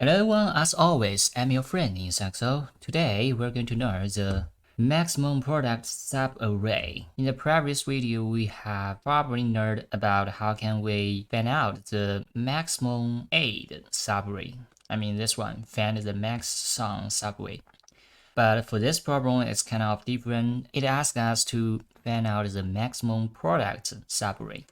Hello everyone, as always, I'm your friend in Saxo. Today we're going to learn the maximum product subarray. In the previous video, we have probably learned about how can we find out the maximum aid subarray. I mean this one, find the max sum subarray. But for this problem, it's kind of different. It asks us to find out the maximum product subarray.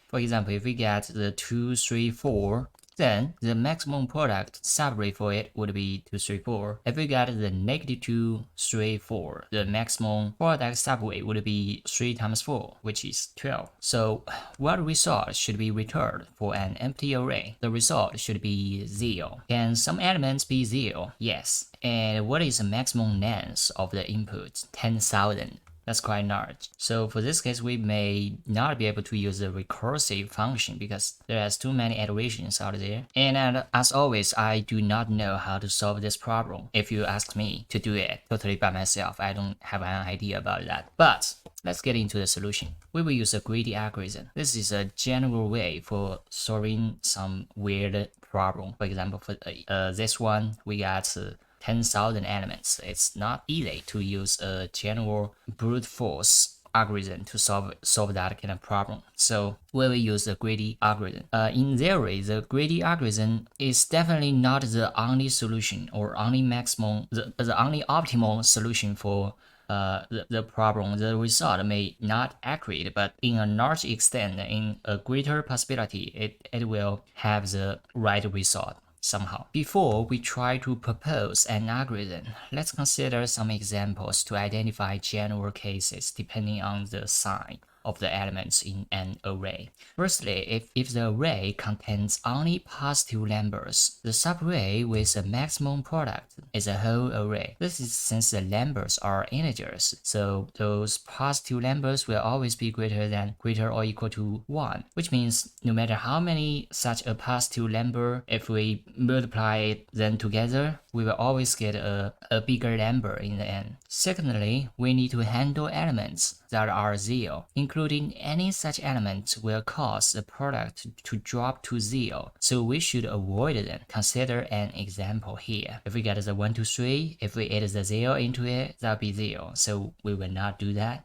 For example, if we get the 2, 3, 4, then the maximum product subarray for it would be 2, 3, 4. If we get the negative 2, 3, 4, the maximum product subarray would be 3 times 4, which is 12. So what result should be returned for an empty array? The result should be 0. Can some elements be 0? Yes. And what is the maximum length of the input? 10,000. That's quite large. So for this case, we may not be able to use the recursive function because there is too many iterations out there. And as always, I do not know how to solve this problem. If you ask me to do it totally by myself, I don't have an idea about that. But let's get into the solution. We will use a greedy algorithm. This is a general way for solving some weird problem. For example, for this one, we got 10,000 elements. It's not easy to use a general brute force algorithm to solve that kind of problem. So we will use the greedy algorithm. In theory, the greedy algorithm is definitely not the only solution or only maximum, the only optimal solution for the problem. The result may not accurate, but in a large extent, in a greater possibility, it will have the right result somehow. Before we try to propose an algorithm, let's consider some examples to identify general cases depending on the sign of the elements in an array. Firstly, if the array contains only positive numbers, the subarray with a maximum product is a whole array. This is since the numbers are integers, so those positive numbers will always be greater or equal to 1, which means no matter how many such a positive number, if we multiply them together, we will always get a bigger number in the end. Secondly, we need to handle elements that are 0, including any such element will cause the product to drop to 0, so we should avoid them. Consider an example here. If we get the 1, 2, 3, if we add the 0 into it, that will be 0, so we will not do that.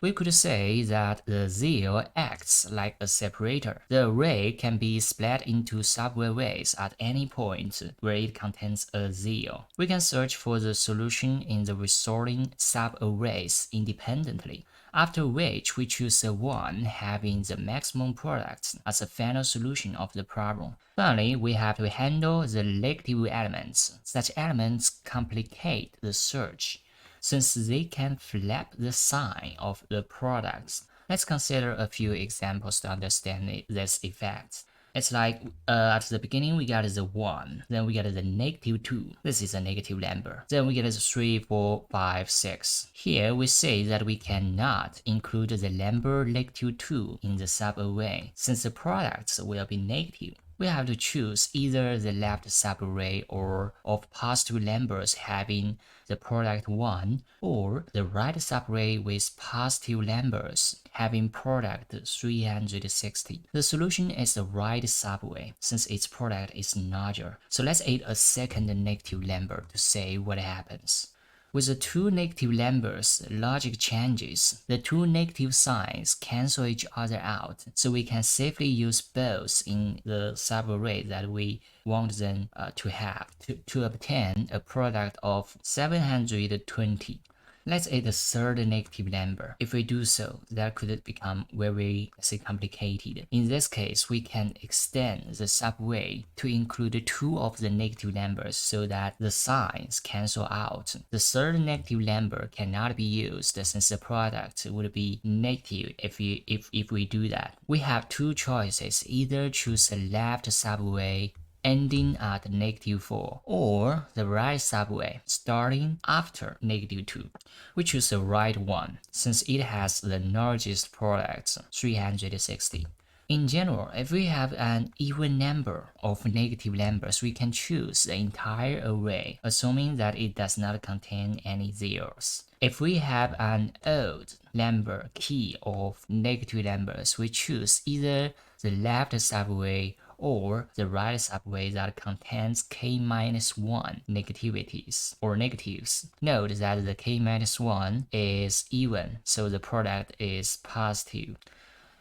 We could say that the 0 acts like a separator. The array can be split into subarrays at any point where it contains a 0. We can search for the solution in the resulting subarrays independently, after which we choose the one having the maximum product as a final solution of the problem. Finally, we have to handle the negative elements. Such elements complicate the search, since they can flip the sign of the products. Let's consider a few examples to understand this effect. It's like at the beginning we got the 1, then we get the negative 2. This is a negative number. Then we get the 3, 4, 5, 6. Here we say that we cannot include the number negative 2 in the subarray, since the products will be negative. We have to choose either the left subarray or of positive numbers having the product 1, or the right subarray with positive numbers having product 360. The solution is the right subarray since its product is larger. So let's add a second negative number to see what happens. With the two negative numbers, logic changes. The two negative signs cancel each other out, so we can safely use both in the subarray that we want them to have to obtain a product of 720. Let's add a third negative number. If we do so, that could become very, complicated. In this case, we can extend the subarray to include two of the negative numbers so that the signs cancel out. The third negative number cannot be used since the product would be negative if we do that. We have two choices: either choose the left subarray ending at negative 4, or the right subarray starting after negative 2. We choose the right one, since it has the largest product, 360. In general, if we have an even number of negative numbers, we can choose the entire array, assuming that it does not contain any zeros. If we have an odd number key of negative numbers, we choose either the left subarray or the right subarray that contains k-1 negativities or negatives. Note that the k-1 is even, so the product is positive.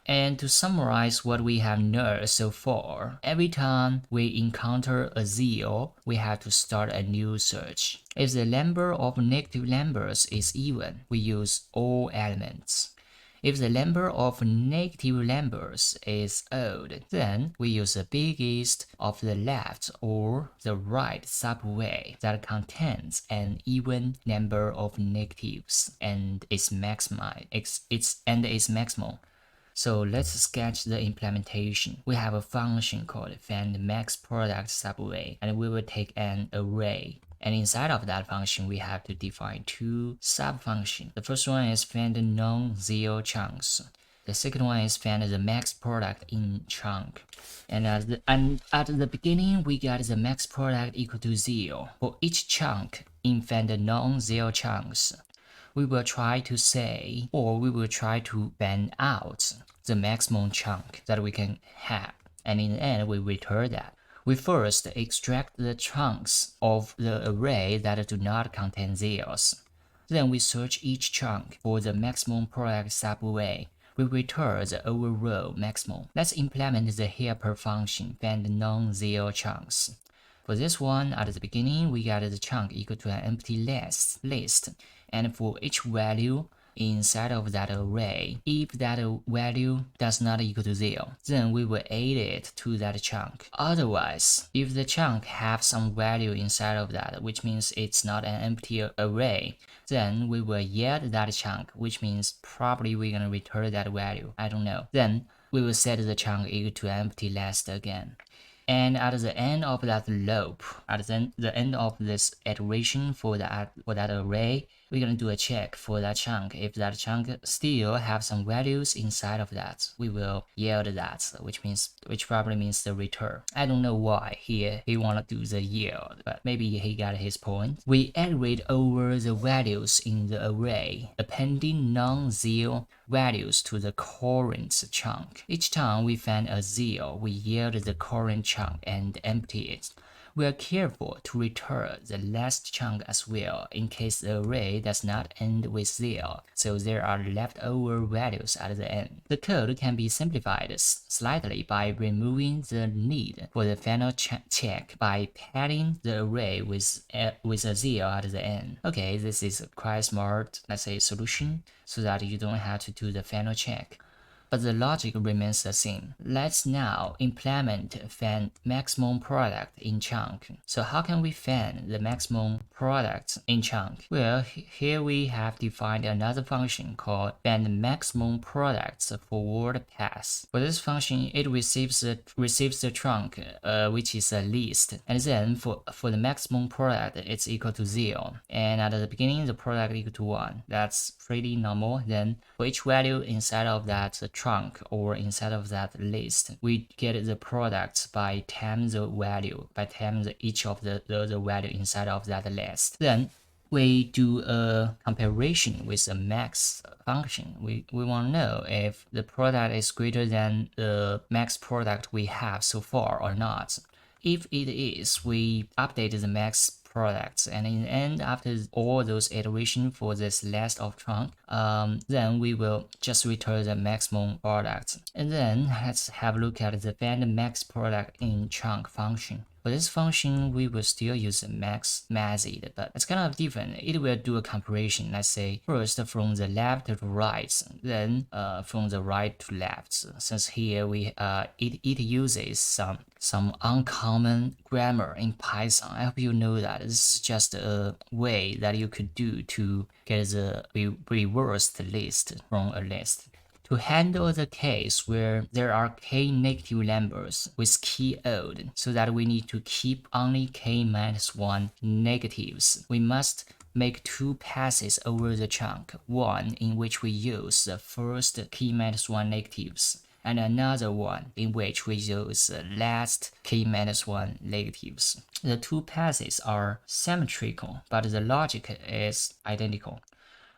And to summarize what we have learned so far, every time we encounter a zero, we have to start a new search. If the number of negative numbers is even, we use all elements. If the number of negative numbers is odd, then we use the biggest of the left or the right subarray that contains an even number of negatives and its maximum. So let's sketch the implementation. We have a function called find max product subarray, and we will take an array. And inside of that function, we have to define two sub-functions. The first one is find non-zero chunks. The second one is find the max product in chunk. And at the beginning, we get the max product equal to 0. For each chunk in find non-zero chunks, we will try to say, or we will try to bend out the maximum chunk that we can have, and in the end we return that. We first extract the chunks of the array that do not contain zeros. Then we search each chunk for the maximum product subarray. We return the overall maximum. Let's implement the helper function find non-zero chunks. For this one, at the beginning, we get the chunk equal to an empty list, and for each value inside of that array, if that value does not equal to 0, then we will add it to that chunk. Otherwise, if the chunk have some value inside of that, which means it's not an empty array, then we will yield that chunk, which means probably we're gonna return that value. I don't know. Then we will set the chunk equal to an empty list again. And at the end of that loop, at the end of this iteration for that array, we're going to do a check for that chunk. If that chunk still have some values inside of that, we will yield that, which probably means the return. I don't know why here he want to do the yield, but maybe he got his point. We iterate over the values in the array, appending non-zero values to the current chunk. Each time we find a 0, we yield the current chunk and empty it. We are careful to return the last chunk as well in case the array does not end with 0, so there are leftover values at the end. The code can be simplified slightly by removing the need for the final check by padding the array with a 0 at the end. Okay, this is a quite smart, let's say, solution so that you don't have to do the final check. But the logic remains the same. Let's now implement find maximum product in chunk. So how can we find the maximum product in chunk? Well, here we have defined another function called find maximum products forward pass. For this function, it receives the trunk, which is a list, and then for the maximum product, it's equal to 0. And at the beginning, the product equal to 1. That's pretty normal. Then for each value inside of that trunk or inside of that list, we get the product by times the value, by times each of the value inside of that list. Then we do a comparison with the max function. We want to know if the product is greater than the max product we have so far or not. If it is, we update the max products, and in the end, after all those iterations for this list of trunk, then we will just return the maximum product. And then let's have a look at the find max product in chunk function. For this function, we will still use the max method, but it's kind of different. It will do a comparison, let's say, first from the left to right, then from the right to left. Since here it uses some uncommon grammar in Python. I hope you know that. This is just a way that you could do to get the reversed list from a list. To handle the case where there are k negative numbers with key odd, so that we need to keep only k-1 negatives, we must make two passes over the chunk, one in which we use the first k-1 negatives, and another one in which we use the last k-1 negatives. The two passes are symmetrical, but the logic is identical.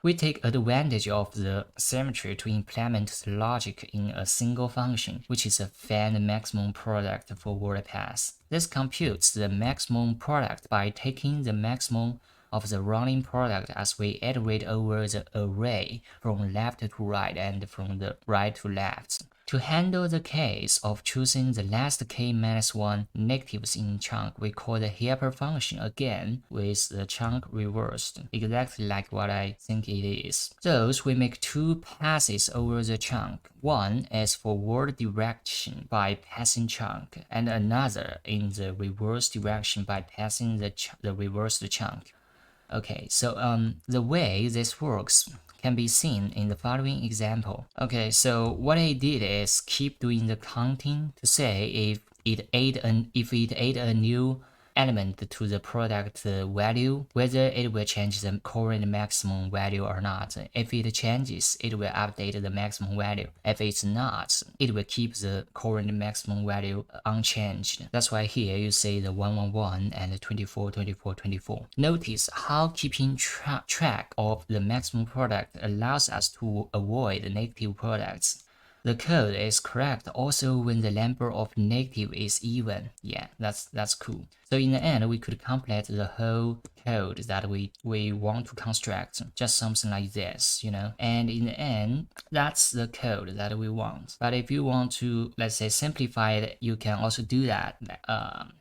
We take advantage of the symmetry to implement the logic in a single function, which is a find maximum product for word paths. This computes the maximum product by taking the maximum of the running product as we iterate over the array from left to right and from the right to left. To handle the case of choosing the last k-1 negatives in chunk, we call the helper function again with the chunk reversed, exactly like what I think it is. Thus, we make two passes over the chunk. One is for word direction by passing chunk, and another in the reverse direction by passing the reversed chunk. Okay, so the way this works can be seen in the following example. Okay, so what I did is keep doing the counting to say if it add a new element to the product value, whether it will change the current maximum value or not. If it changes, it will update the maximum value. If it's not, it will keep the current maximum value unchanged. That's why here you see the 111 and 24, 24, 24. Notice how keeping track of the maximum product allows us to avoid negative products. The code is correct also when the number of negative is even. Yeah, that's cool. So in the end, we could complete the whole code that we want to construct, just something like this, you know. And in the end, that's the code that we want. But if you want to, let's say, simplify it, you can also do that,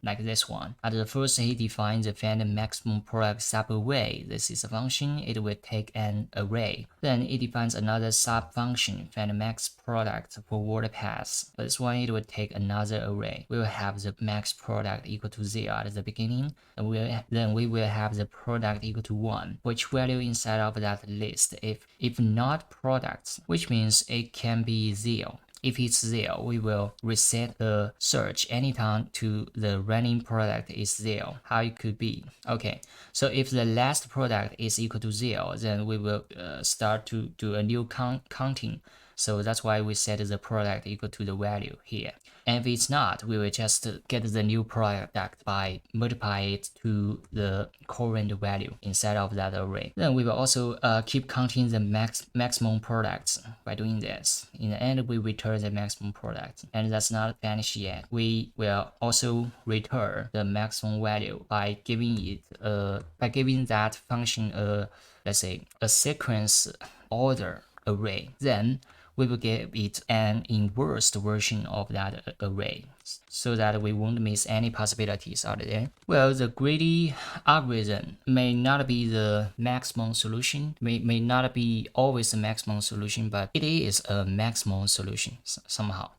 like this one. At the first, he defines the find maximum product subarray. This is a function. It will take an array. Then it defines another sub function, find max product for word paths. This one, it will take another array. We will have the max product equal to 0 at the beginning, and then we will have the product equal to 1, which value inside of that list if not products, which means it can be 0. If it's 0, we will reset the search anytime to the running product is 0. How it could be? Okay, so if the last product is equal to 0, then we will start to do a new counting. So that's why we set the product equal to the value here. And if it's not, we will just get the new product by multiply it to the current value inside of that array. Then we will also keep counting the maximum products by doing this. In the end, we return the maximum product. And that's not finished yet. We will also return the maximum value by giving that function let's say a sequence order array. Then we will give it an inverse version of that array so that we won't miss any possibilities out there. Well, the greedy algorithm may not be the maximum solution, may not be always the maximum solution, but it is a maximum solution somehow.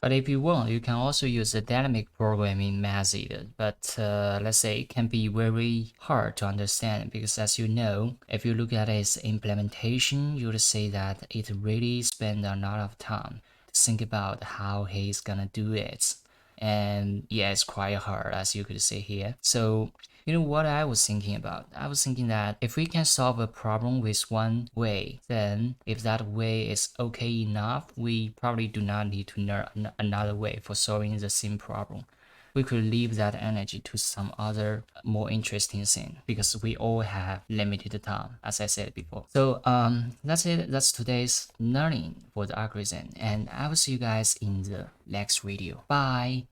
But if you want, you can also use a dynamic programming method, but let's say it can be very hard to understand because, as you know, if you look at its implementation, you would say that it really spent a lot of time to think about how he's gonna do it. And yeah, it's quite hard, as you could see here. So you know what I was thinking about? I was thinking that if we can solve a problem with one way, then if that way is okay enough, we probably do not need to learn another way for solving the same problem. We could leave that energy to some other more interesting thing because we all have limited time, as I said before. So that's it. That's today's learning for the algorithm, and I will see you guys in the next video. Bye.